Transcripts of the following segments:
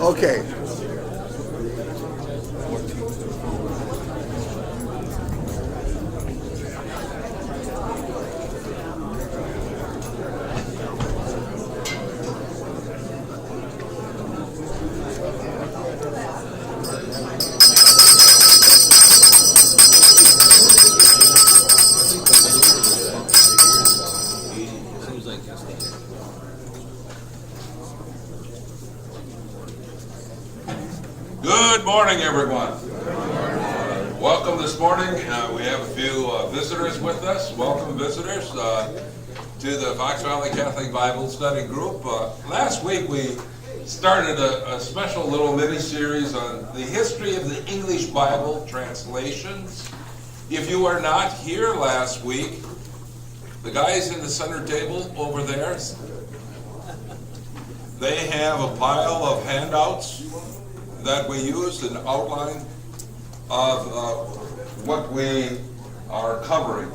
Okay. Good morning, everyone. Welcome this morning. We have a few visitors with us. Welcome, visitors, to the Fox Valley Catholic Bible Study Group. Last week we started a special little mini-series on the history of the English Bible translations. If you were not here last week, the guys in the center table over there, they have a pile of handouts that we use, an outline of what we are covering.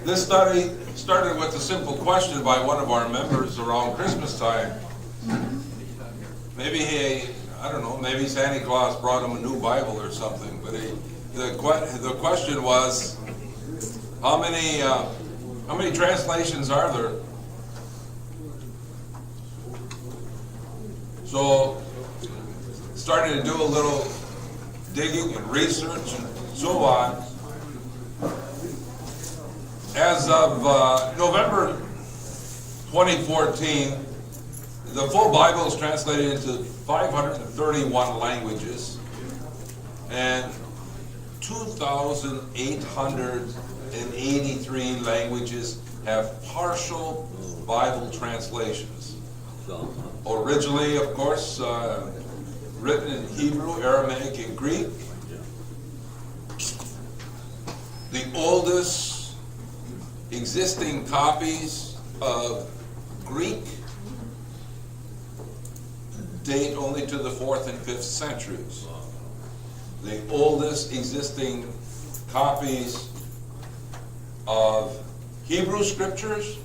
This study started with a simple question by one of our members around Christmas time. Maybe maybe Santa Claus brought him a new Bible or something, but the question was, how many translations are there? So, starting to do a little digging and research and so on. As of November 2014, the full Bible is translated into 531 languages, and 2,883 languages have partial Bible translations. Originally, of course, written in Hebrew, Aramaic, and Greek. The oldest existing copies of Greek date only to the 4th and 5th centuries. The oldest existing copies of Hebrew scriptures,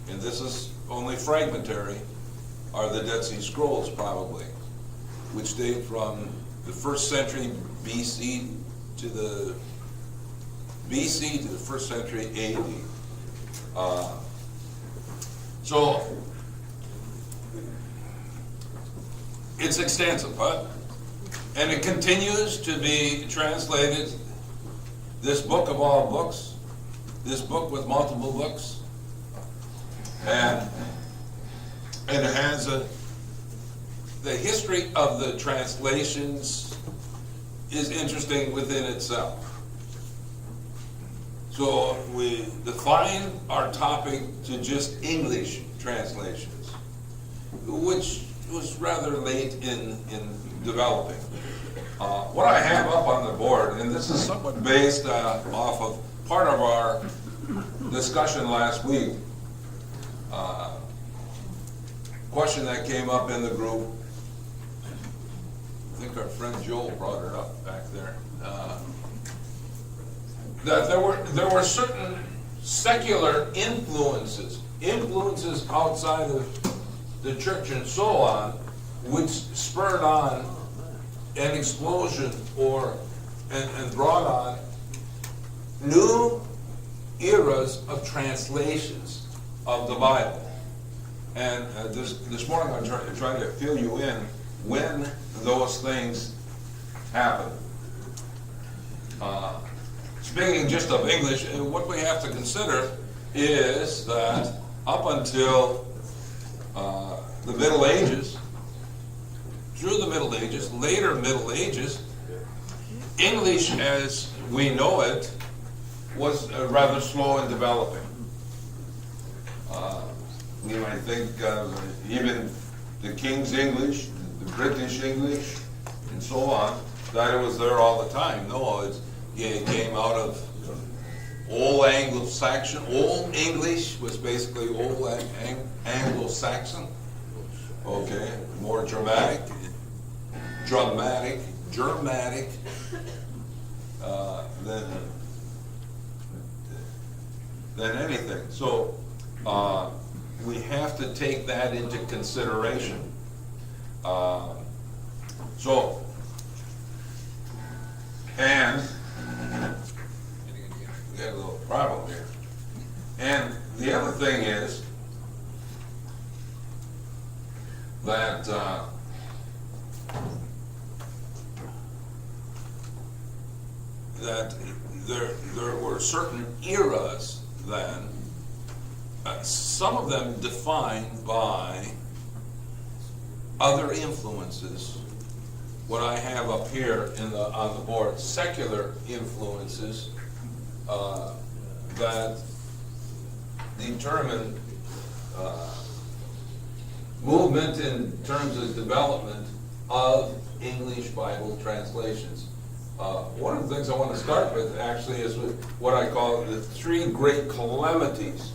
and this is only fragmentary, are the Dead Sea Scrolls, probably, which date from the 1st century BC to the 1st century AD. So it's extensive, huh? And it continues to be translated. This book of all books, this book with multiple books, and it has the history of the translations is interesting within itself. So we define our topic to just English translations, which was rather late in developing. What I have up on the board, and this is somewhat based off of part of our discussion last week, question that came up in the group. I think our friend Joel brought it up back there. That there were certain secular influences outside of the church and so on, which spurred on an explosion and brought on new eras of translations of the Bible. And this morning I'm trying to fill you in when those things happen. Speaking just of English, what we have to consider is that up until the Middle Ages, through the Middle Ages, later Middle Ages, English as we know it was rather slow in developing. We might think even the King's English, the British English, and so on, that it was there all the time. No, it came out of Old Anglo-Saxon. Old English was basically Old Anglo-Saxon. Okay, more dramatic than anything. So we have to take that into consideration. So, and we got a little problem here. And the other thing is that that there were certain eras then, some of them defined by other influences. What I have up here on the board, secular influences that determine movement in terms of development of English Bible translations. One of the things I want to start with actually is with what I call the three great calamities.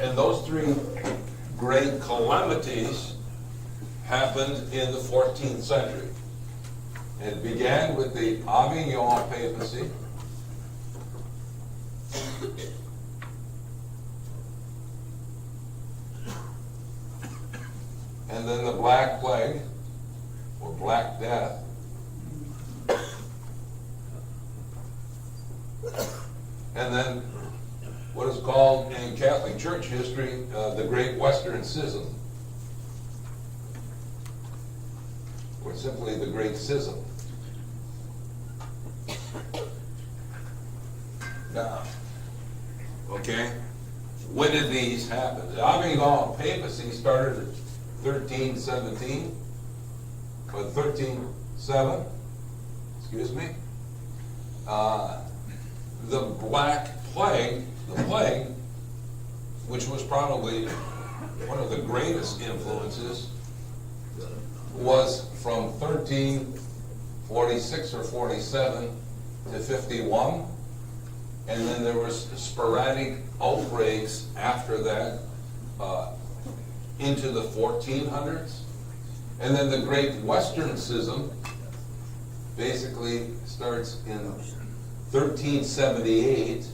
And those three great calamities happened in the 14th century. It began with the Avignon papacy. And then the Black Plague, or Black Death. And then what is called in Catholic Church history the Great Western Schism, or simply the Great Schism. Now, okay, when did these happen? The Avignon papacy started in 1317, or 1307, excuse me. The Black Plague, which was probably one of the greatest influences, was from 1346 or 47 to 51, and then there was sporadic outbreaks after that into the 1400s, and then the Great Western Schism basically starts in 1378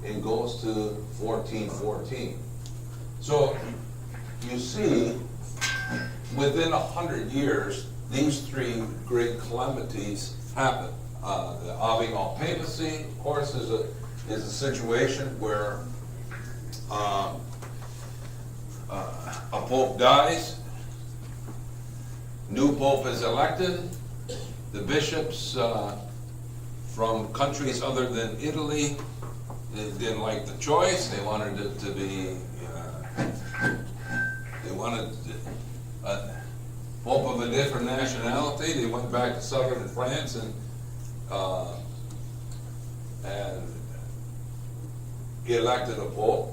and goes to 1414. So you see, within 100 years, these three great calamities happen. The Avignon papacy, of course, is a situation where a pope dies, new pope is elected, the bishops from countries other than Italy, they didn't like the choice. They wanted it to be, they wanted a pope of a different nationality. They went back to southern France and elected a pope.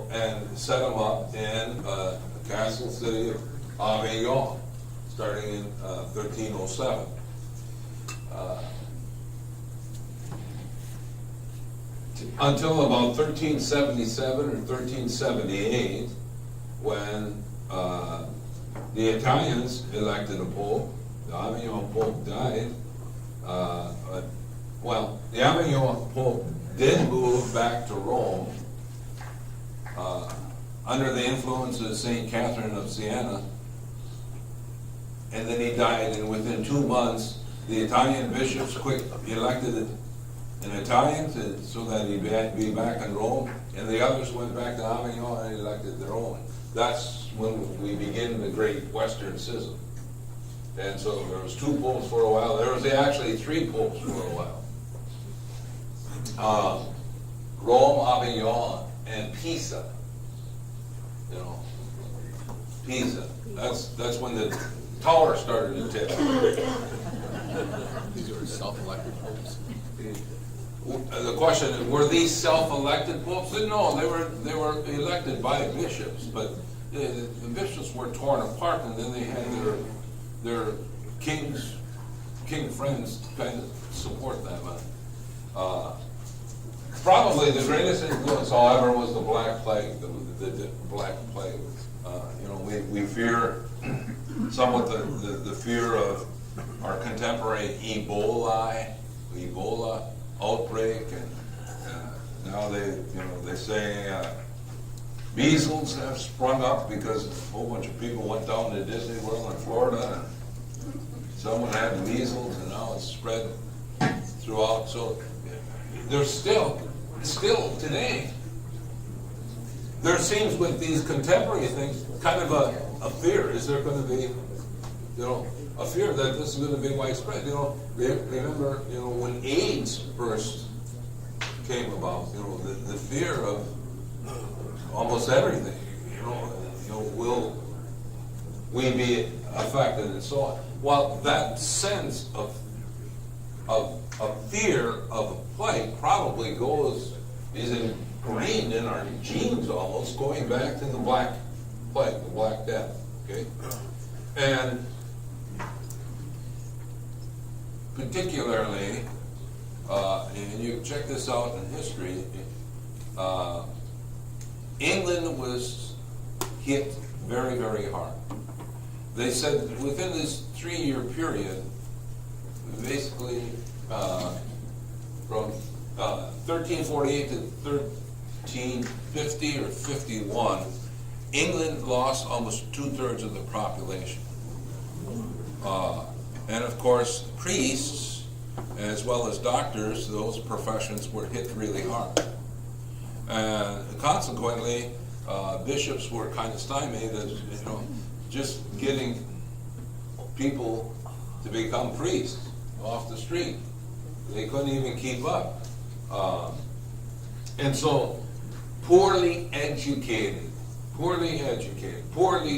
And set him up in the castle city of Avignon, starting in 1307. Until about 1377 or 1378, when the Italians elected a pope. The Avignon pope died. The Avignon pope did move back to Rome under the influence of St. Catherine of Siena, and then he died, and within 2 months the Italian bishops elected an Italian so that he'd be back in Rome, and the others went back to Avignon and elected their own. That's when we begin the Great Western Schism. And so there was 2 popes for a while. There was actually 3 popes for a while. Rome, Avignon, and Pisa. Pisa. That's when the tower started to tip. These are self-elected popes. The question is, were these self-elected popes? No, they were elected by bishops, but the bishops were torn apart, and then they had their king friends kind of support them. Probably the greatest influence, however, was the Black Plague. The Black Plague. We fear somewhat the fear of our contemporary Ebola outbreak, and now they say Measles have sprung up because a whole bunch of people went down to Disney World in Florida and someone had measles and now it's spread throughout. So there's still today, there seems with these contemporary things kind of a fear. Is there going to be, a fear that this is going to be widespread? Remember, when AIDS first came about, the fear of almost everything, will we be affected and so on. Well, that sense of fear of a plague probably is ingrained in our genes almost, going back to the Black Plague, the Black Death, okay? And particularly, and you check this out in history, England was hit very, very hard. They said within this 3-year period, basically from 1348 to 1350 or 51, England lost almost 2/3 of the population. And of course, priests, as well as doctors, those professions were hit really hard. And consequently, bishops were kind of stymied as, just getting people to become priests off the street. They couldn't even keep up. And so, poorly educated, poorly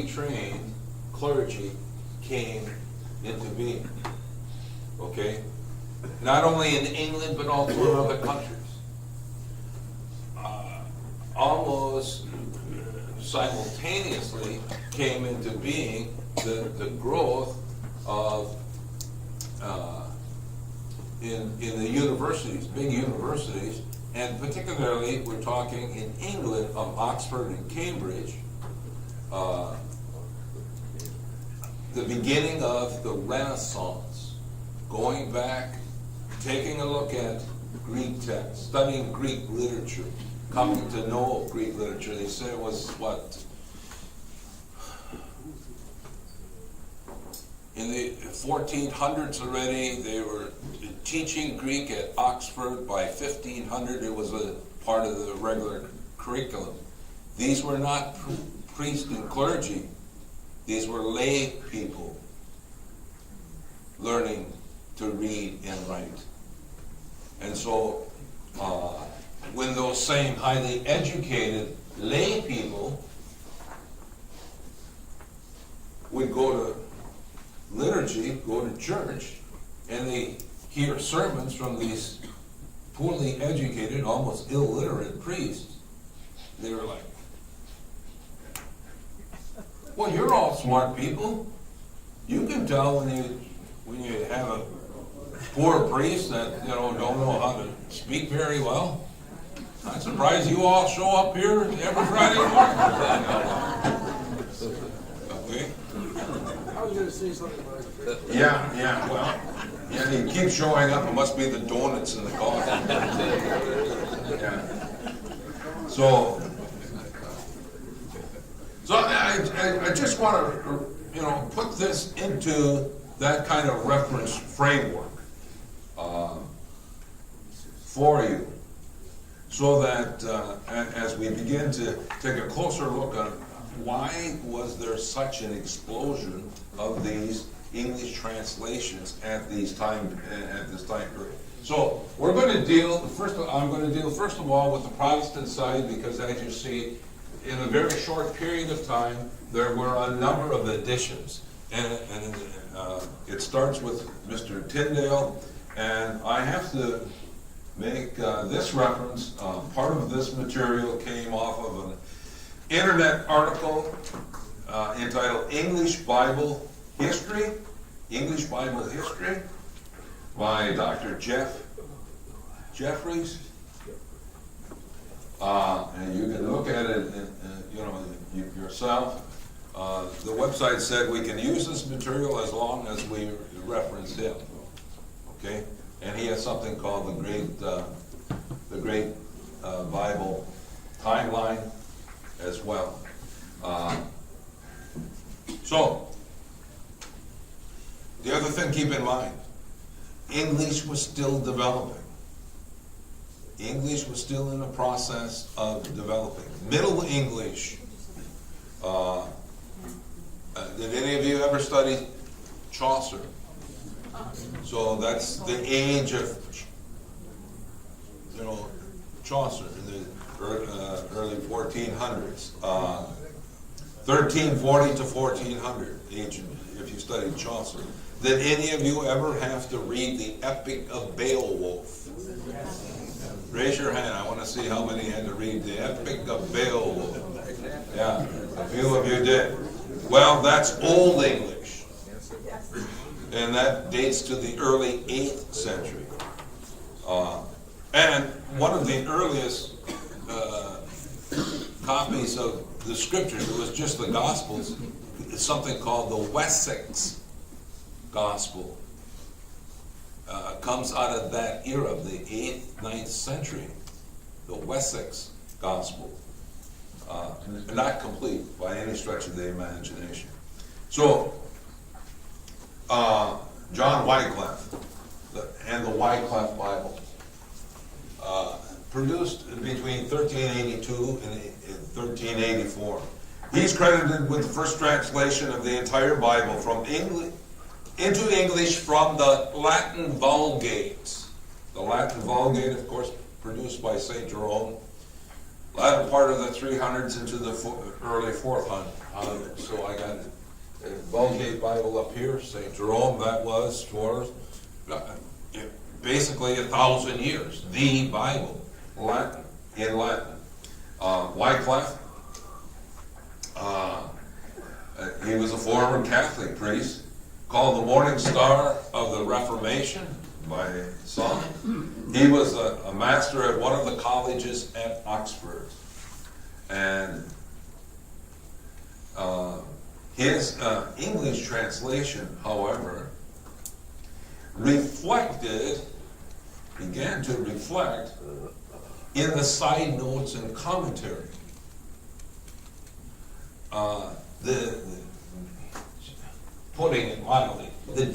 trained clergy came into being. Okay? Not only in England, but also in other countries. Almost simultaneously came into being the growth of in the universities, big universities, and particularly we're talking in England of Oxford and Cambridge, the beginning of the Renaissance, going back, taking a look at Greek texts, studying Greek literature, coming to know Greek literature. They say it was in the 1400s already, they were teaching Greek at Oxford. By 1500, it was a part of the regular curriculum. These were not priests and clergy. These were lay people learning to read and write. And so, when those same highly educated lay people would go to liturgy, go to church, and they hear sermons from these poorly educated, almost illiterate priests, they were like, well, you're all smart people. You can tell when you have a poor priest that don't know how to speak very well. I'm surprised you all show up here every Friday morning. Okay. I was going to say something about it. Yeah, he keeps showing up. It must be the donuts and the coffee. Yeah. So I just want to, put this into that kind of reference framework for you, so that as we begin to take a closer look at why was there such an explosion of these English translations at this time period. So we're going to deal I'm going to deal first of all with the Protestant side, because as you see, in a very short period of time, there were a number of additions, and it starts with Mr. Tyndale, and I have to make this reference. Part of this material came off of an internet article entitled English Bible History by Dr. Jeffries. And you can look at it, yourself. The website said we can use this material as long as we reference him. Okay, and he has something called the Great Bible Timeline, as well. So, the other thing, keep in mind, English was still developing. English was still in the process of developing. Middle English. Did any of you ever study Chaucer? So that's the age of, Chaucer in the early 1400s. 1340 to 1400, ancient, if you studied Chaucer. Did any of you ever have to read the Epic of Beowulf? Raise your hand. I want to see how many had to read the Epic of Beowulf. Yeah, a few of you did. Well, that's Old English. And that dates to the early 8th century. And one of the earliest copies of the scriptures, it was just the Gospels, is something called the Wessex Gospel. Comes out of that era of the 8th, 9th century. The Wessex Gospel. Not complete by any stretch of the imagination. So, John Wycliffe and the Wycliffe Bible, produced between 1382 and 1384. He's credited with the first translation of the entire Bible from English into English from the Latin Vulgate. The Latin Vulgate, of course, produced by St. Jerome. Latter part of the 300s into the early 400s. So I got a Vulgate Bible up here, St. Jerome, that was for basically 1,000 years. The Bible, Latin, in Latin. Wycliffe, he was a former Catholic priest, called the Morning Star of the Reformation by some. He was a master at one of the colleges at Oxford. And his English translation, however, began to reflect in the side notes and commentary. Putting it mildly, the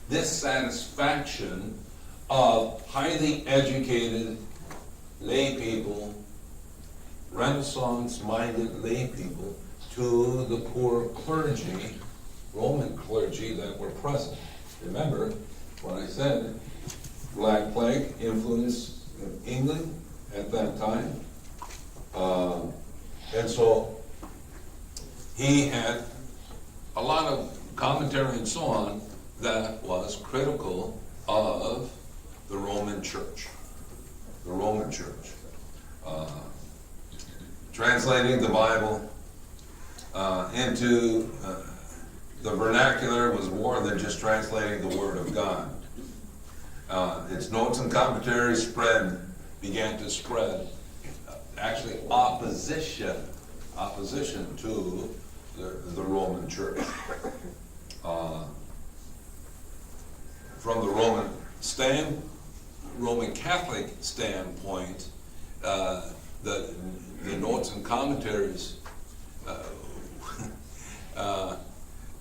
dissatisfaction of highly educated lay people, Renaissance-minded lay people, to the poor clergy, Roman clergy that were present. Remember what I said, Black Plague influenced England at that time. And so he had a lot of commentary and so on that was critical of the Roman Church. The Roman Church. Translating the Bible into the vernacular was more than just translating the Word of God. Its notes and commentaries began to spread actually opposition to the Roman Church. From the Roman Catholic standpoint, the notes and commentaries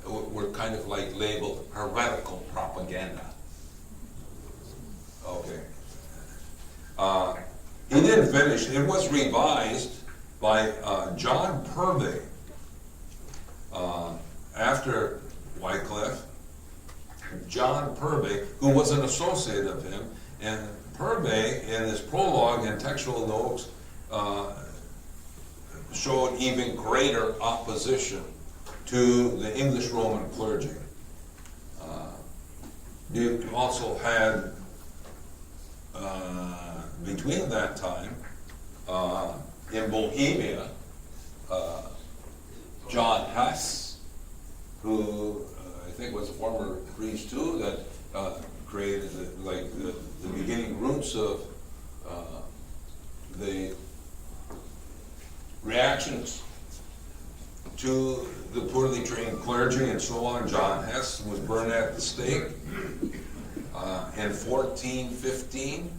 were kind of like labeled heretical propaganda. Okay. He didn't finish. It was revised by John Purvey after Wycliffe. John Purvey, who was an associate of him, and Purvey, in his prologue and textual notes, showed even greater opposition to the English Roman clergy. You also had, between that time, in Bohemia, John Huss, who I think was a former priest too, that created the beginning roots of the reactions to the poorly trained clergy and so on. John Huss was burned at the stake in 1415.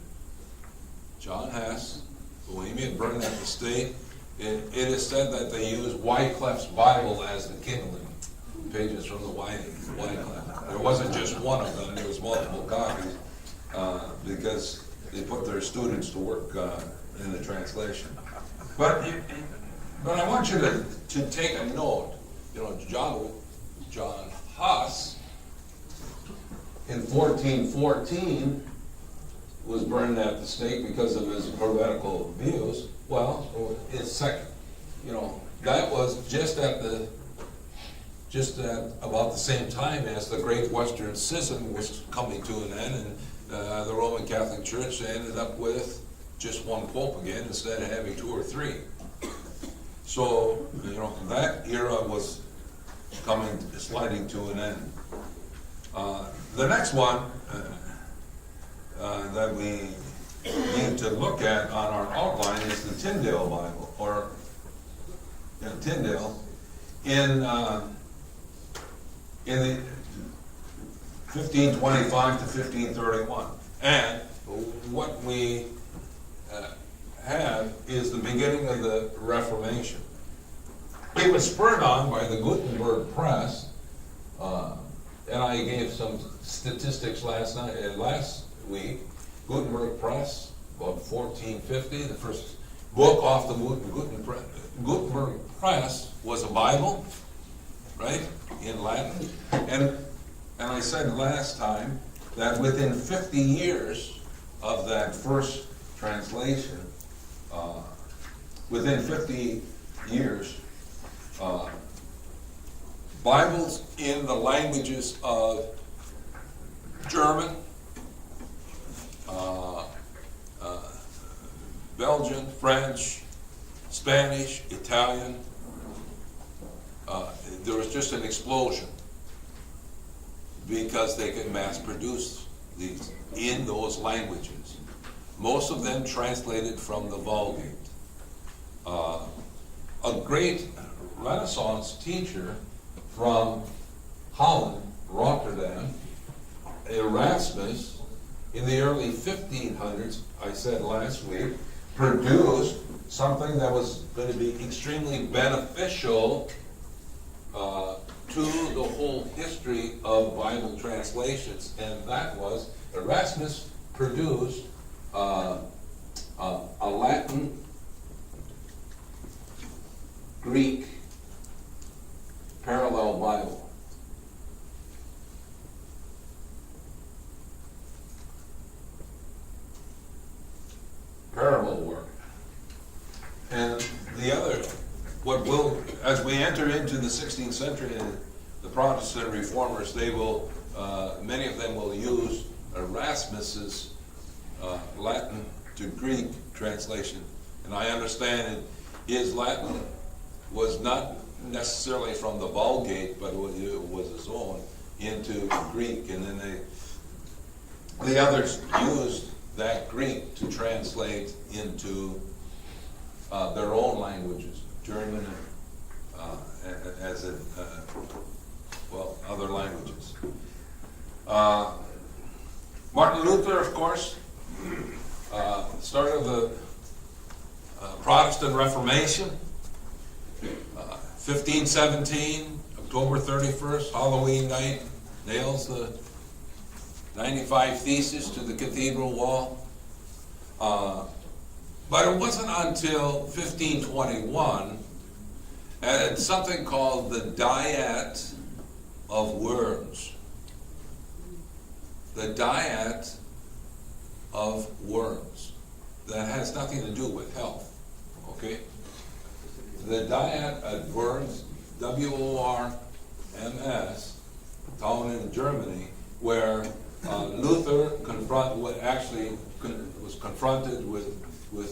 John Huss, Bohemia, burned at the stake it is said that they use Wycliffe's Bible as the kindling, pages from the Wycliffe. There wasn't just one of them, there was multiple copies, because they put their students to work in the translation. But I want you to take a note. You know, John Huss in 1414 was burned at the stake because of his heretical views. Well, his second, you know, that was just at about the same time as the Great Western Schism was coming to an end, and the Roman Catholic Church ended up with just one pope again instead of having two or three. So, you know, that era was sliding to an end. The next one that we need to look at on our outline is the Tyndale Bible, or Tyndale, in the 1525 to 1531. And what we have is the beginning of the Reformation. It was spurred on by the Gutenberg Press, and I gave some statistics last week. Gutenberg Press, about 1450, the first book off the Gutenberg Press was a Bible, right, in Latin. And I said last time that within 50 years of that first translation, within 50 years, Bibles in the languages of German, Belgian, French, Spanish, Italian, there was just an explosion because they could mass produce these in those languages. Most of them translated from the Vulgate. A great Renaissance teacher from Holland, Rotterdam, Erasmus, in the early 1500s, I said last week, produced something that was going to be extremely beneficial to the whole history of Bible translations, and that was Erasmus produced a Latin Greek parallel Bible. Parallel work. And the other, as we enter into the 16th century, the Protestant reformers, they will, many of them will use Erasmus's Latin to Greek translation. And I understand his Latin was not necessarily from the Vulgate, but it was his own into Greek, and then the others used that Greek to translate into their own languages, German, other languages. Martin Luther, of course, started the Protestant Reformation. 1517, October 31st, Halloween night, nails the 95 Theses to the cathedral wall. But it wasn't until 1521, and something called the Diet of Worms. The Diet of Worms. That has nothing to do with health, okay? The Diet at Worms, W-O-R-M-S, town in Germany, where Luther was confronted with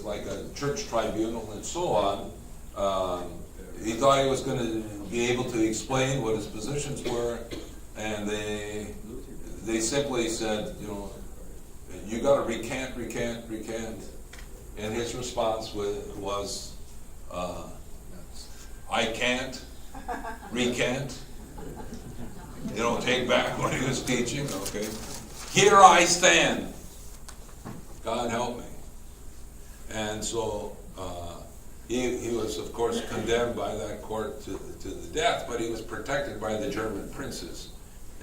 like a church tribunal and so on. He thought he was going to be able to explain what his positions were, and they simply said, you know, you got to recant. And his response was, I can't recant. You know, take back what he was teaching, okay? Here I stand. God help me. And so He was, of course, condemned by that court to the death, but he was protected by the German princes.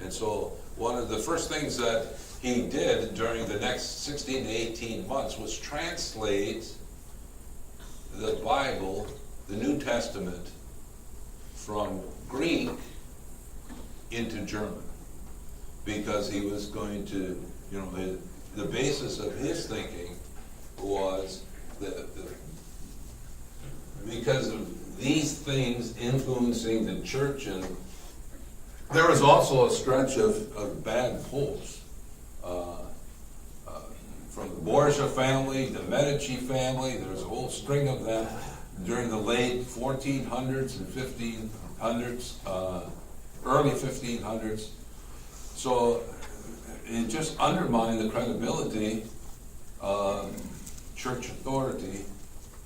And so one of the first things that he did during the next 16 to 18 months was translate the Bible, the New Testament, from Greek into German, because he was going to, the basis of his thinking was because of these things influencing the church, and there was also a stretch of bad popes, from the Borgia family, the Medici family. There was a whole string of them during the late 1400s and 1500s, early 1500s. So it just undermined the credibility of church authority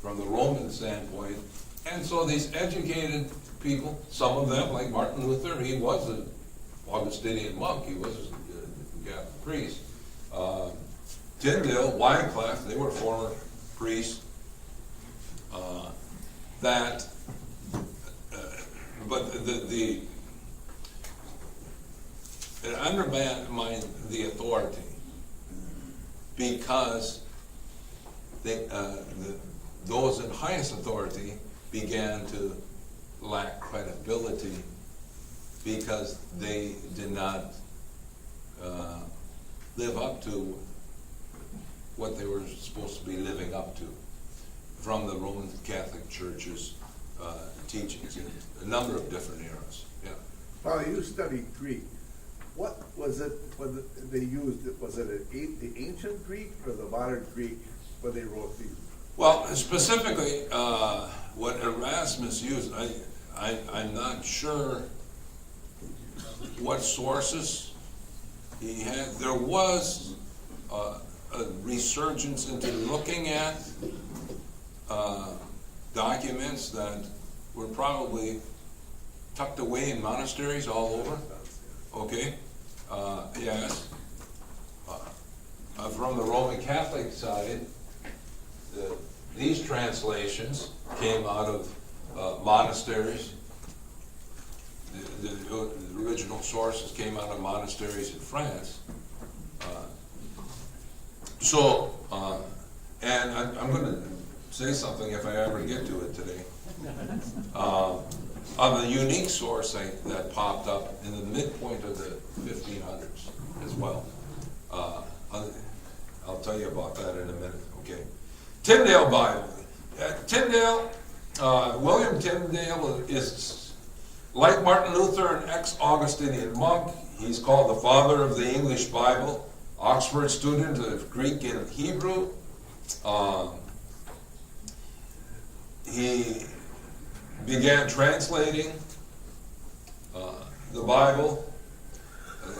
from the Roman standpoint. And so these educated people, some of them, like Martin Luther, he was an Augustinian monk, he was a Catholic priest. Tyndale, Wycliffe, they were former priests. But it undermined the authority because those in highest authority began to lack credibility because they did not live up to what they were supposed to be living up to from the Roman Catholic Church's teachings in a number of different eras. Yeah. Well, you studied Greek. What was it they used? Was it the ancient Greek or the modern Greek when they wrote these? Well, specifically, what Erasmus used, I'm not sure what sources he had. There was a resurgence into looking at documents that were probably tucked away in monasteries all over. Okay, yes. From the Roman Catholic side, these translations came out of monasteries. The original sources came out of monasteries in France. And I'm going to say something if I ever get to it today. On the unique source that popped up in the midpoint of the 1500s as well. I'll tell you about that in a minute, okay? Tyndale Bible. William Tyndale is, like Martin Luther, an ex-Augustinian monk. He's called the father of the English Bible, Oxford student of Greek and Hebrew. He began translating the Bible,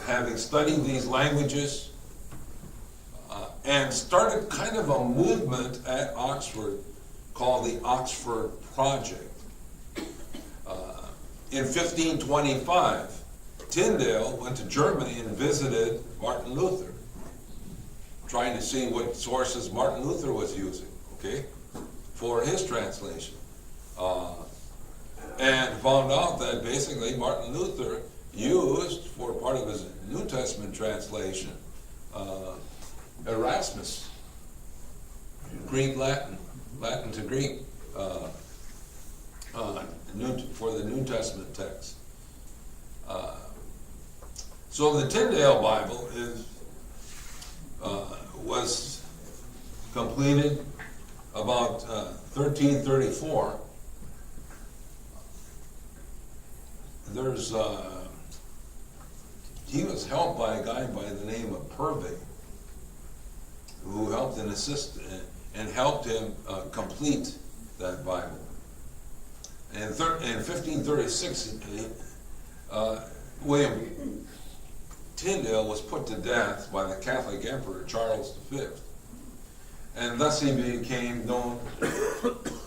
having studied these languages, and started kind of a movement at Oxford called the Oxford Project. In 1525, Tyndale went to Germany and visited Martin Luther, trying to see what sources Martin Luther was using, okay, for his translation. And found out that basically Martin Luther used, for part of his New Testament translation, Erasmus, Greek, Latin to Greek, for the New Testament text. So the Tyndale Bible was completed about 1334. He was helped by a guy by the name of Purvey, who helped and assisted and helped him complete that Bible. In 1536, William Tyndale was put to death by the Catholic Emperor Charles V, and thus he became known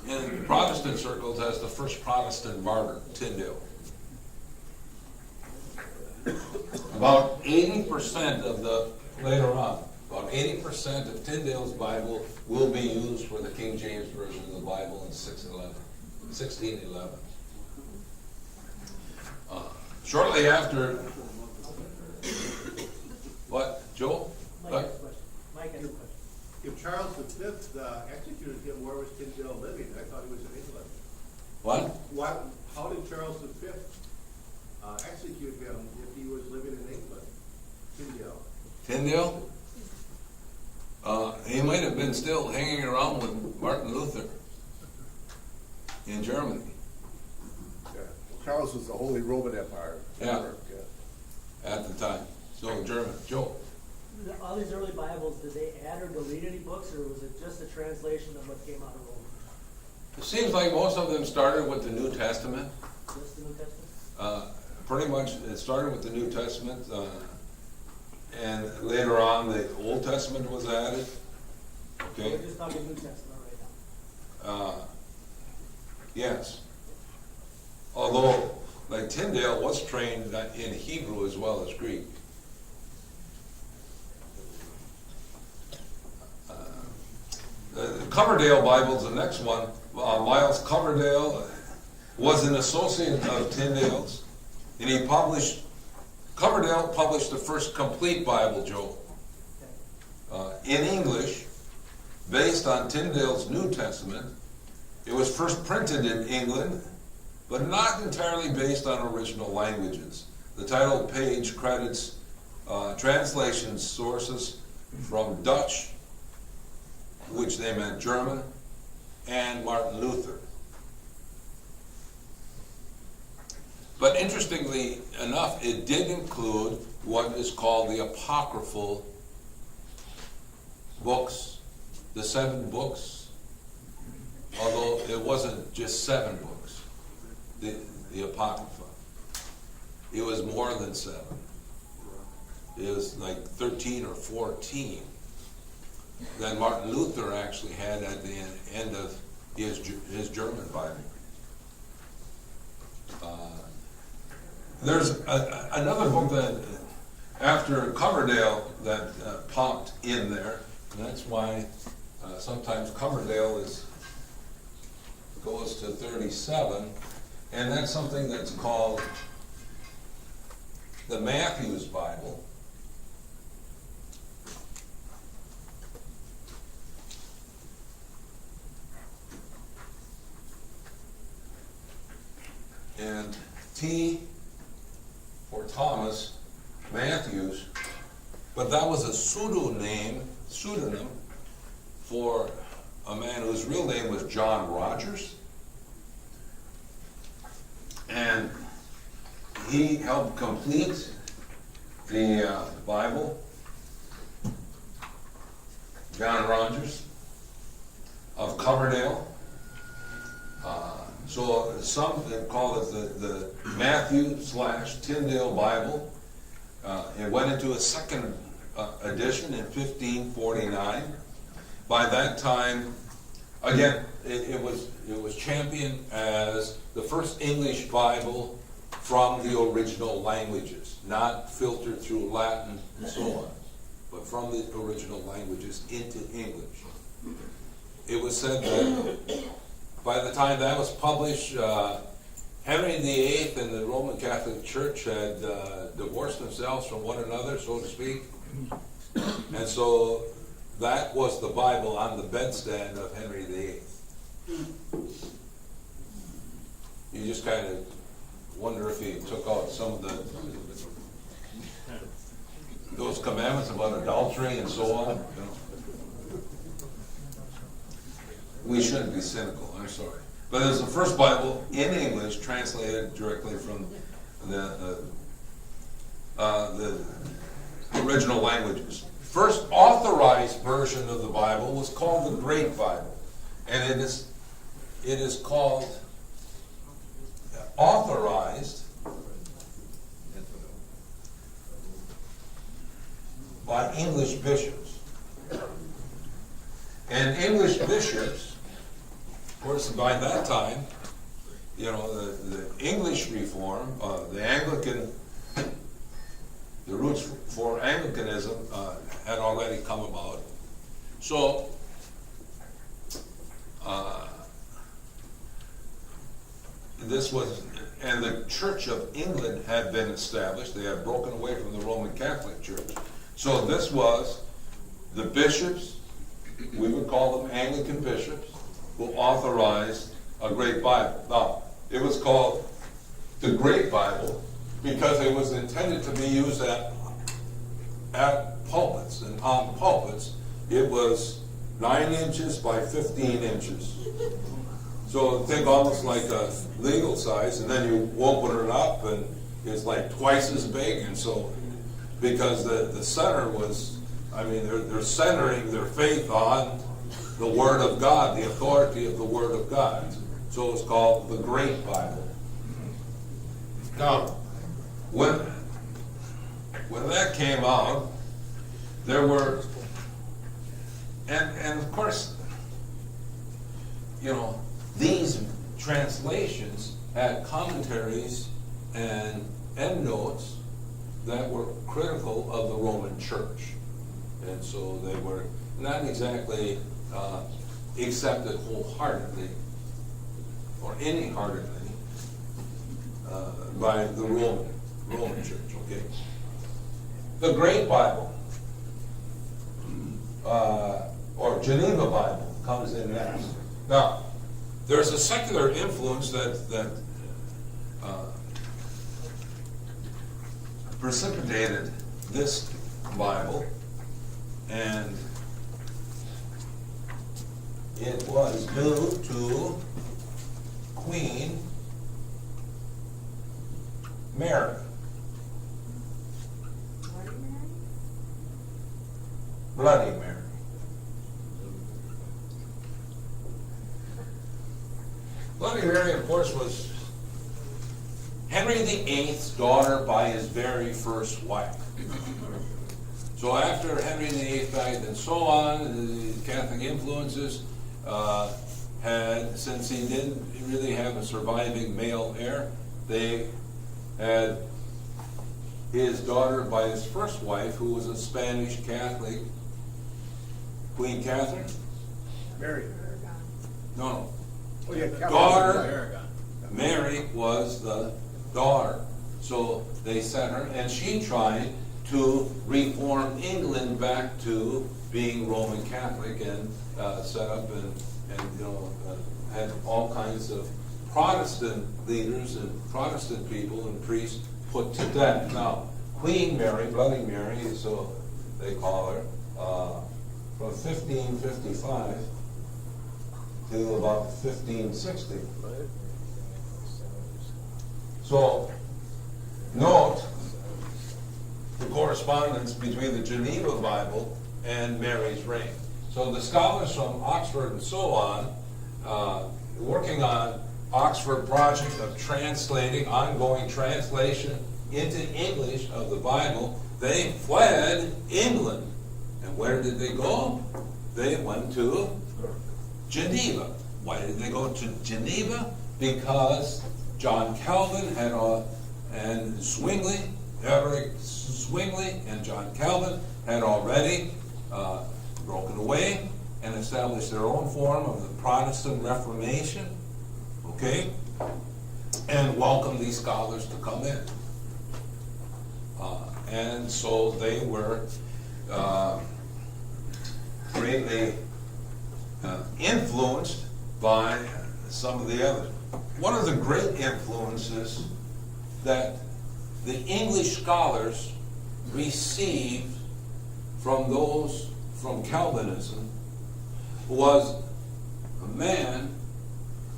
in Protestant circles as the first Protestant martyr, Tyndale. About 80% of the, later on, About 80% of Tyndale's Bible will be used for the King James Version of the Bible in 1611. Shortly after, what, Joel? Mike What? has a question. Mike has a question. If Charles V executed him, where was Tyndale living? I thought he was in England. What? How did Charles V execute him if he was living in England? Tyndale. Tyndale? He might have been still hanging around with Martin Luther in Germany. Yeah. Charles was the Holy Roman Empire. Yeah. At the time. So German. Joel? All these early Bibles, did they add or delete any books, or was it just a translation of what came out of Rome? It seems like most of them started with the New Testament. Just the New Testament? Pretty much it started with the New Testament, and later on the Old Testament was added. So Okay? we're just talking New Testament right now. Yes. Although, like Tyndale was trained in Hebrew as well as Greek. The Coverdale Bible is the next one. Miles Coverdale was an associate of Tyndale's, and Coverdale published the first complete Bible, Joe, in English, based on Tyndale's New Testament. It was first printed in England, but not entirely based on original languages. The title page credits translation sources from Dutch, which they meant German, and Martin Luther. But interestingly enough, it did include what is called the apocryphal books, the 7 books, although it wasn't just 7 books, the apocrypha. It was more than 7. It was like 13 or 14 that Martin Luther actually had at the end of his German Bible. There's another book that, after Coverdale, that popped in there, and that's why sometimes Coverdale goes to 37, and that's something that's called the Matthew's Bible. And T for Thomas Matthews, but that was a pseudonym for a man whose real name was John Rogers, and he helped complete the Bible. John Rogers of Coverdale. So some call it the Matthew/Tyndale Bible. It went into a second edition in 1549. By that time, again, it was championed as the first English Bible from the original languages, not filtered through Latin and so on, but from the original languages into English. It was said that by the time that was published, Henry VIII and the Roman Catholic Church had divorced themselves from one another, so to speak. And so that was the Bible on the bedstead of Henry VIII. You just kind of wonder if he took out some of those commandments about adultery and so on. You know? We shouldn't be cynical, I'm sorry. But it was the first Bible in English translated directly from the original languages. First authorized version of the Bible was called the Great Bible. And it is called authorized by English bishops. And English bishops, of course, by that time, you know, the English Reform, the Anglican the roots for Anglicanism had already come about. So, this was, and the Church of England had been established. They had broken away from the Roman Catholic Church. So this was the bishops, we would call them Anglican bishops, who authorized a Great Bible. Now, it was called the Great Bible because it was intended to be used at pulpits, and on pulpits, it was 9 inches by 15 inches. So think almost like a legal size, and then you open it up and it's like twice as big. And so, because the center was, I mean, they're centering their faith on the Word of God, the authority of the Word of God. So it's called the Great Bible. Now, when that came out, there were, and of course, you know, these translations had commentaries and endnotes that were critical of the Roman Church. And so they were not exactly accepted wholeheartedly or any-heartedly by the Roman Church, okay? The Great Bible, or Geneva Bible, comes in next. Now, there's a secular influence that precipitated this Bible, and it was due to Queen Mary. Bloody Mary. Bloody Mary, of course, was Henry VIII's daughter by his very first wife. So after Henry VIII died and so on, the Catholic influences had, since he didn't really have a surviving male heir, they had his daughter by his first wife, who was a Spanish Catholic, Queen Catherine? Mary. No. Oh, yeah, Daughter. Mary was the daughter. So they sent her, and she tried to reform England back to being Roman Catholic, and set up and you know, had all kinds of Protestant leaders and Protestant people and priests put to death. Now, Queen Mary, Bloody Mary, so they call her, from 1555 to about 1560. So, note the correspondence between the Geneva Bible and Mary's reign. So the scholars from Oxford and so on, working on Oxford project of translating, ongoing translation into English of the Bible, they fled England. And where did they go? They went to Geneva. Why did they go to Geneva? Because John Calvin had, and Zwingli, Everett Zwingli and John Calvin had already broken away and established their own form of the Protestant Reformation, okay, and welcomed these scholars to come in. And so they were greatly influenced by some of the others. One of the great influences that the English scholars received from those from Calvinism was a man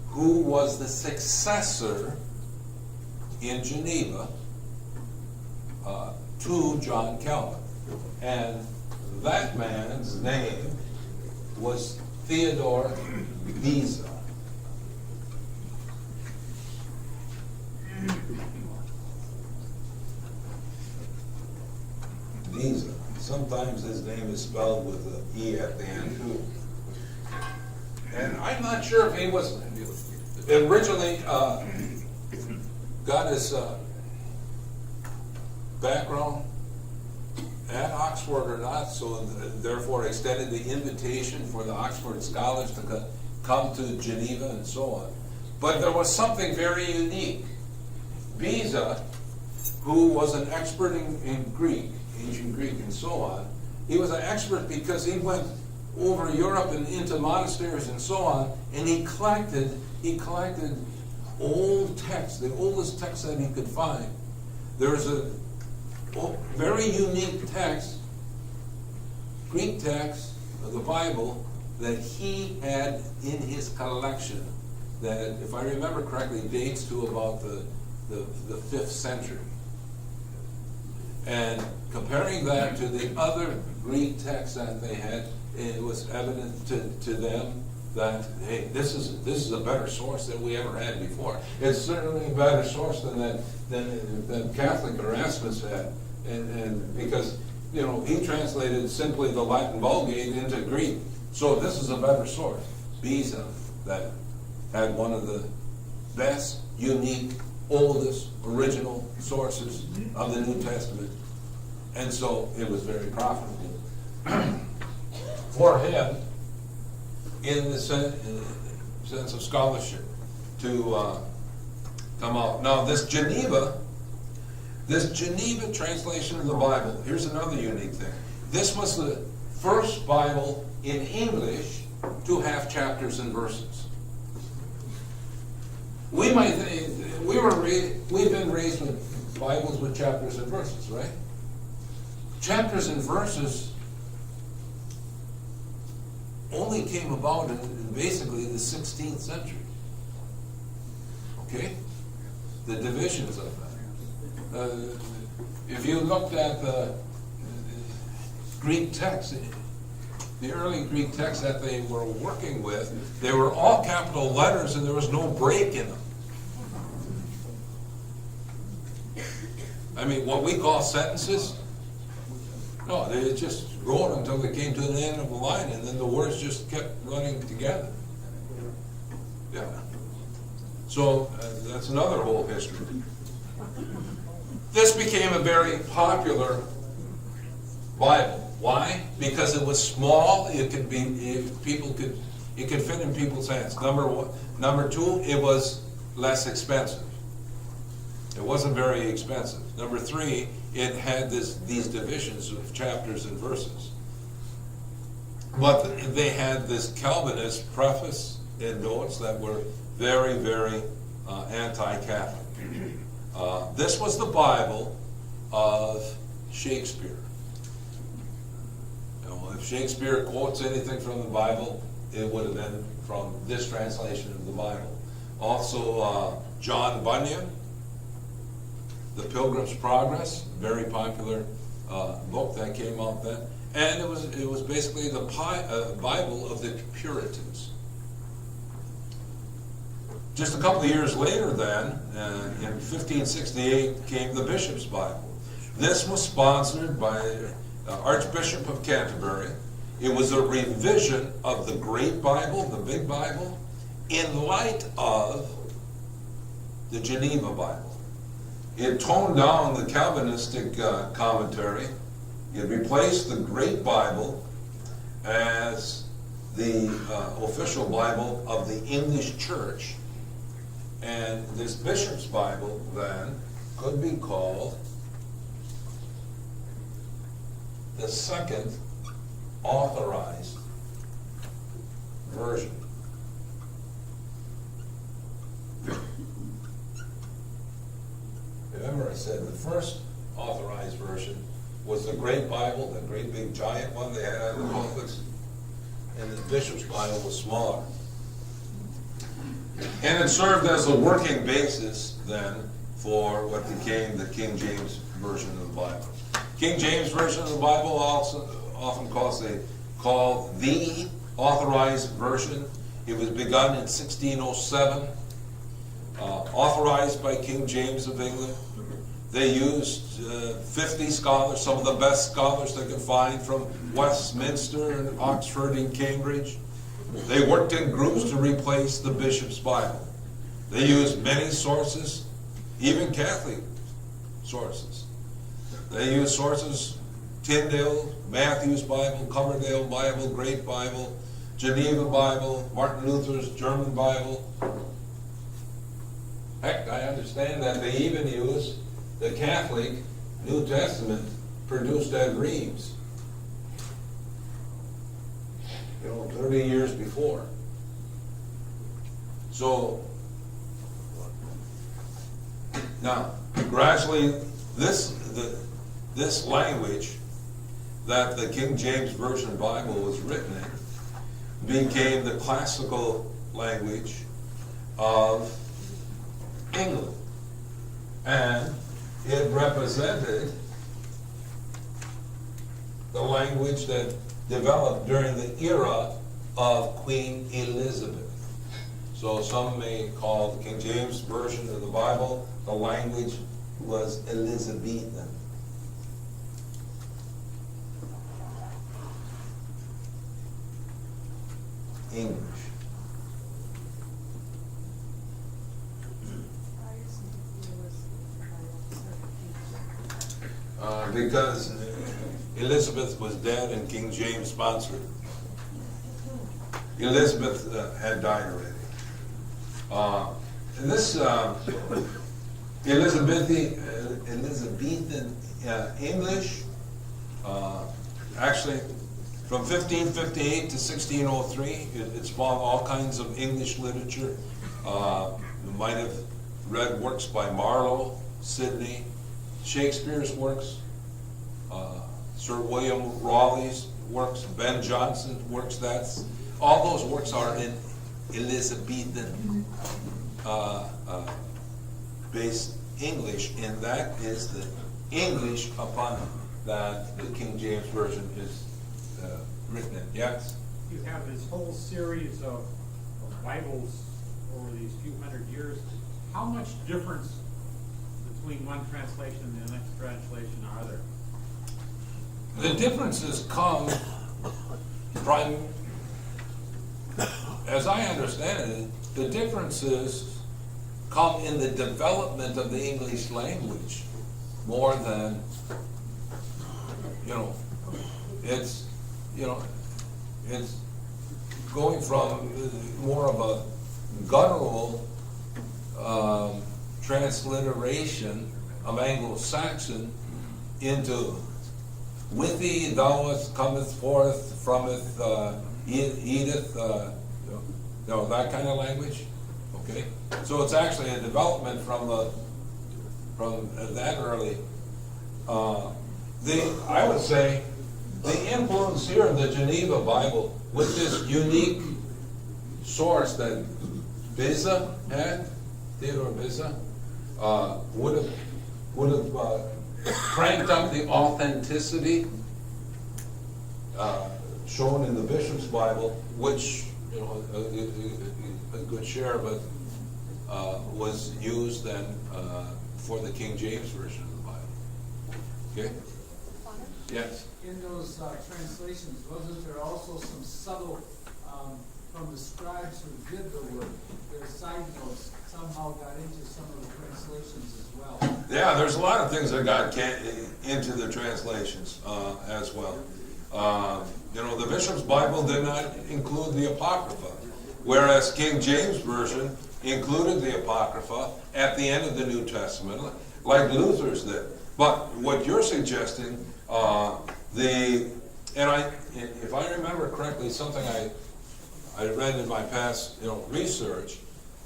who was the successor in Geneva to John Calvin. And that man's name was Theodore Beza. Beza. Sometimes his name is spelled with an E at the end too. And I'm not sure if he was originally got his background at Oxford or not, so therefore extended the invitation for the Oxford scholars to come to Geneva and so on. But there was something very unique. Beza, who was an expert in Greek, ancient Greek and so on, he was an expert because he went over Europe and into monasteries and so on, and he collected old texts, the oldest texts that he could find. There's a very unique text, Greek text of the Bible, that he had in his collection that, if I remember correctly, dates to about the 5th century. And comparing that to the other Greek texts that they had, it was evident to them that, hey, this is a better source than we ever had before. It's certainly a better source than Catholic Erasmus had, and because he translated simply the Latin Vulgate into Greek. So this is a better source. Beza, that had one of the best, unique, oldest, original sources of the New Testament, and so it was very profitable for him in the sense of scholarship to come out. Now this Geneva translation of the Bible, here's another unique thing. This was the first Bible in English to have chapters and verses. We might think, we've been raised with Bibles with chapters and verses, right? Chapters and verses only came about in basically the 16th century. Okay? The divisions of that. If you looked at the Greek text, the early Greek texts that they were working with, they were all capital letters and there was no break in them. I mean, what we call sentences, no, they just wrote until they came to the end of the line, and then the words just kept running together. Yeah. So that's another whole history. This became a very popular Bible. Why? Because it was small. It could be, it could fit in people's hands. Number two, it was less expensive. It wasn't very expensive. Number three, it had these divisions of chapters and verses. But they had this Calvinist preface and notes that were very, very anti-Catholic. This was the Bible of Shakespeare. If Shakespeare quotes anything from the Bible, it would have been from this translation of the Bible. Also, John Bunyan, The Pilgrim's Progress, very popular book that came out then, and it was basically the Bible of the Puritans. Just a couple of years later then, in 1568, came the Bishop's Bible. This was sponsored by Archbishop of Canterbury. It was a revision of the Great Bible, the Big Bible, in light of the Geneva Bible. It toned down the Calvinistic commentary. It replaced the Great Bible as the official Bible of the English Church. And this Bishop's Bible then could be called the second authorized version. Remember I said the first authorized version was the Great Bible, the great big giant one they had out of the pulpits, and the Bishop's Bible was smaller. And it served as a working basis then for what became the King James Version of the Bible. King James Version of the Bible, also often called the authorized version. It was begun in 1607, authorized by King James of England. They used 50 scholars, some of the best scholars they could find from Westminster and Oxford and Cambridge. They worked in groups to replace the Bishop's Bible. They used many sources, even Catholic sources. They used sources Tyndale, Matthew's Bible, Coverdale Bible, Great Bible, Geneva Bible, Martin Luther's German Bible. Heck, I understand that they even use the Catholic New Testament produced at Reims. 30 years before. So, now, gradually, this language that the King James Version Bible was written in became the classical language of England. And it represented the language that developed during the era of Queen Elizabeth. So some may call the King James Version of the Bible, the language was Elizabethan. English. Because Elizabeth was dead and King James sponsored. Elizabeth had died already. And this Elizabethan English, actually from 1558 to 1603, it spawned all kinds of English literature. You might have read works by Marlowe, Sidney, Shakespeare's works, Sir William Raleigh's works, Ben Jonson's works. All those works are in Elizabethan based English, and that is the English upon that the King James Version is written in. Yes? You have this whole series of Bibles over these few hundred years. How much difference between one translation and the next translation are there? The differences come from, as I understand it, the differences come in the development of the English language more than, it's going from more of a guttural transliteration of Anglo-Saxon into "Withy thou cometh forth frometh eateth," that kind of language. Okay, so it's actually a development from that early. I would say the influence here of the Geneva Bible with this unique source that Beza had, Theodore Beza, would have cranked up the authenticity shown in the Bishop's Bible, which a good share of it was used then for the King James Version of the Bible. Okay? Yes? In those translations, wasn't there also some subtle, from the scribes who did the work, their side notes somehow got into some of the translations as well? Yeah, there's a lot of things that got into the translations as well. The Bishop's Bible did not include the Apocrypha, whereas King James Version included the Apocrypha at the end of the New Testament, like Luther's did. But what you're suggesting, if I remember correctly, something I read in my past, research,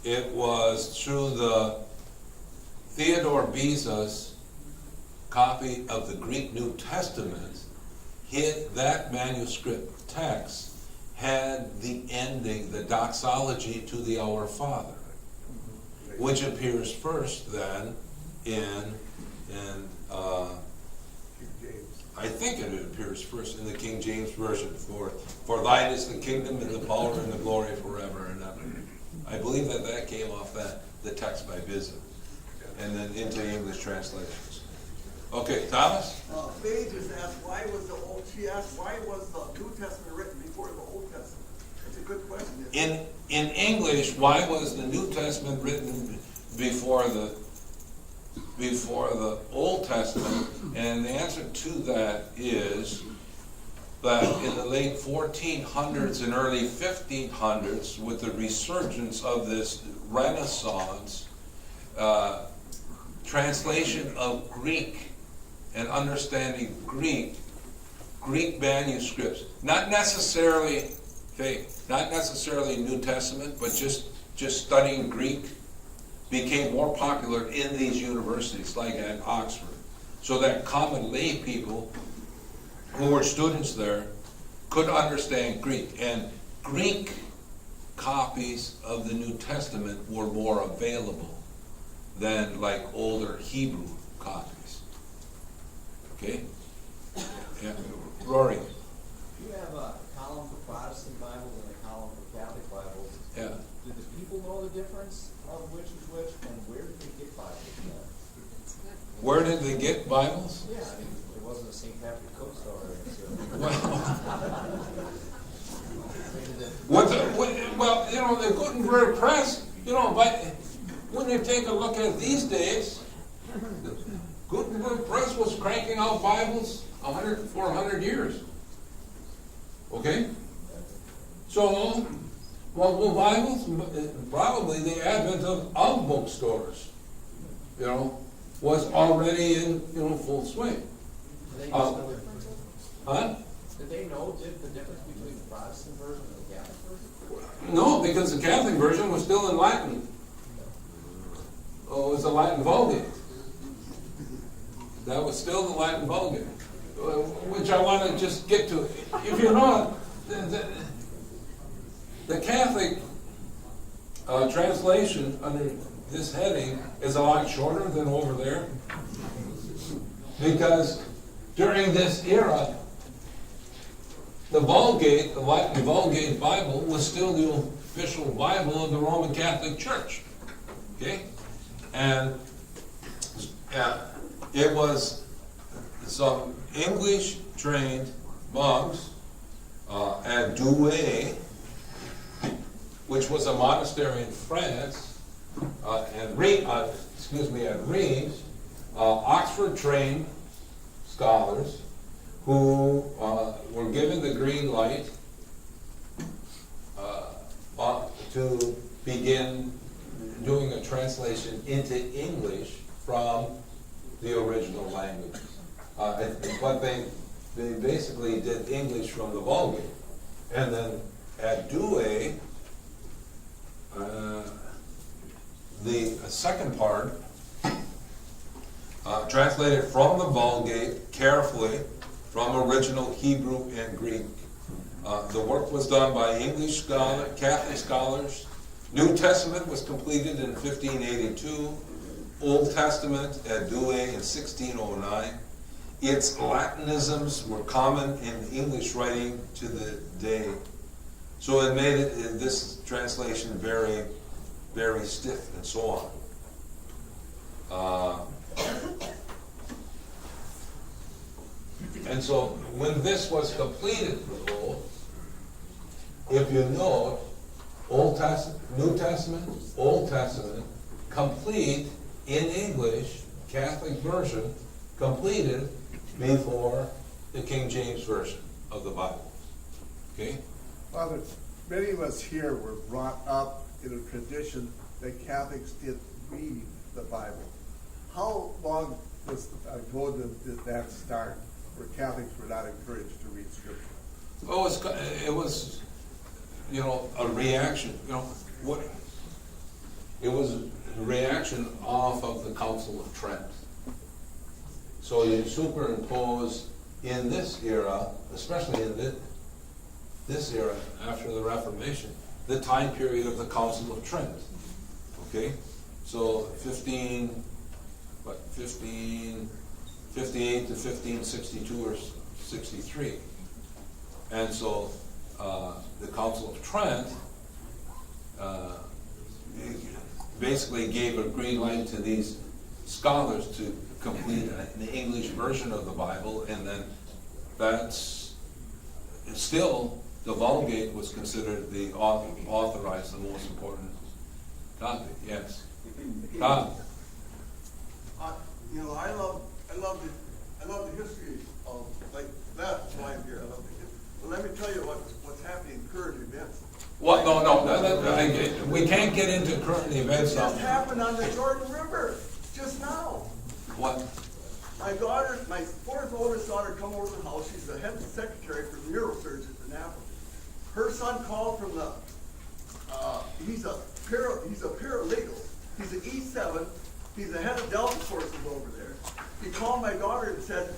it was through the Theodore Beza's copy of the Greek New Testament. That manuscript text had the ending, the doxology to the Our Father, which appears first then in I think it appears first in the King James Version, for thine is the kingdom and the power and the glory forever and ever. I believe that came off the text by Beza, and then into English translations. Okay, Thomas? Paige just asked, why was the New Testament written before the Old Testament? That's a good question. In English, why was the New Testament written before before the Old Testament? And the answer to that is that in the late 1400s and early 1500s, with the resurgence of this Renaissance, translation of Greek and understanding Greek manuscripts, not necessarily New Testament, but just studying Greek, became more popular in these universities, like at Oxford, so that common lay people who were students there could understand Greek. And Greek copies of the New Testament were more available than like older Hebrew copies. Okay? Yeah. Rory. You have a column for Protestant Bibles and a column for Catholic Bibles. Yeah. Do the people know the difference of which is which, and where did they get Bibles from? Where did they get Bibles? Yeah, I mean, it wasn't a St. Patrick Cook story, so. Well, you know, the Gutenberg press, you know, but when you take a look at these days, the Gutenberg press was cranking out Bibles for 100 years. Okay? So, multiple Bibles, probably the advent of bookstores, you know, was already in, full swing. Did they Uh, know the difference? Huh? Did they know the difference between the Protestant version and the Catholic version? No, because the Catholic version was still in Latin. Oh, it was the Latin Vulgate. That was still the Latin Vulgate, which I want to just get to. If you know, the Catholic translation under this heading is a lot shorter than over there, because during this era, the Vulgate, the Latin Vulgate Bible, was still the official Bible of the Roman Catholic Church. Okay? And it was some English-trained monks at Douai, which was a monastery in France, at Reims, Oxford-trained scholars who were given the green light to begin doing a translation into English from the original language. But they basically did English from the Vulgate. And then at Douai, the second part, translated from the Vulgate carefully from original Hebrew and Greek. The work was done by English Catholic scholars. New Testament was completed in 1582. Old Testament at Douai in 1609. Its Latinisms were common in English writing to the day. So it made this translation very, very stiff and so on. And so when this was completed, if you note, Old Testament, New Testament, Old Testament, complete in English, Catholic version, completed before the King James Version of the Bible. Okay? Father, many of us here were brought up in a tradition that Catholics did read the Bible. How long ago did that start, where Catholics were not encouraged to read Scripture? Oh, it was, a reaction. It was a reaction off of the Council of Trent. So you superimpose in this era, especially in this era after the Reformation, the time period of the Council of Trent. Okay, so 1558 to 1562 or 63, and so the Council of Trent basically gave a green light to these scholars to complete an English version of the Bible, and then that's still the Vulgate was considered the authorized, the most important copy. Yes, Tom. You know, I love the history of, like, that's why I'm here, I love the history. But let me tell you what's happening in current events. What, we can't get into current events It now. just happened on the Jordan River, just now. What? My daughter, my fourth oldest daughter, come over to the house. She's the head secretary for the neurosurgeons in Africa. Her son called from the. He's a paralegal. He's an E7. He's the head of Delta forces over there. He called my daughter and said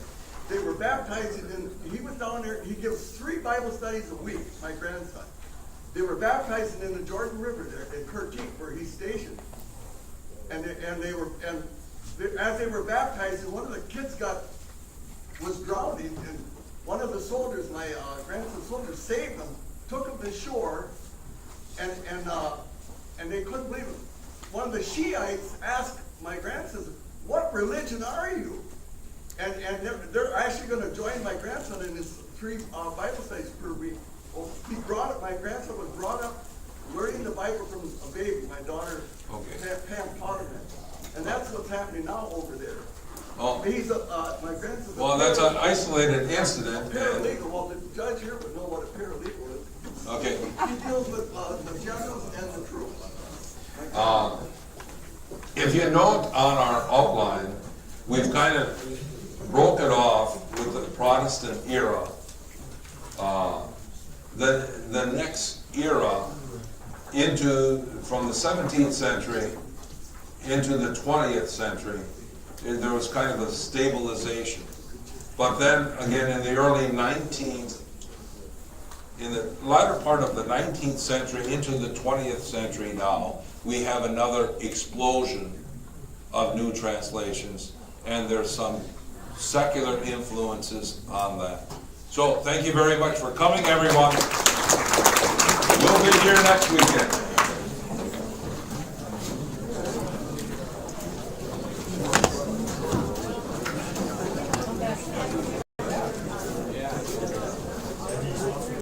they were baptizing in. He was down there. And he gives 3 Bible studies a week. My grandson. They were baptizing in the Jordan River there in Kertik, where he's stationed. And as they were baptizing, one of the kids was drowning, and one of the soldiers, my grandson's soldiers, saved him, took him to shore, and they couldn't believe it. One of the Shiites asked my grandson, "What religion are you?" And they're actually going to join my grandson in his 3 Bible studies per week. Well, my grandson was brought up learning the Bible from a baby. My daughter, Pam, taught him that. And that's what's happening now over there. Oh. He's my grandson's Well, that's an isolated incident. paralegal. Well, the judge here would know what a paralegal is. Okay. He deals with the generals and the troops. If you note on our outline, we've kind of broke it off with the Protestant era. The next era from the 17th century into the 20th century, there was kind of a stabilization. But then again in the in the latter part of the 19th century into the 20th century now, we have another explosion of new translations, and there's some secular influences on that. So thank you very much for coming, everyone. We'll be here next weekend.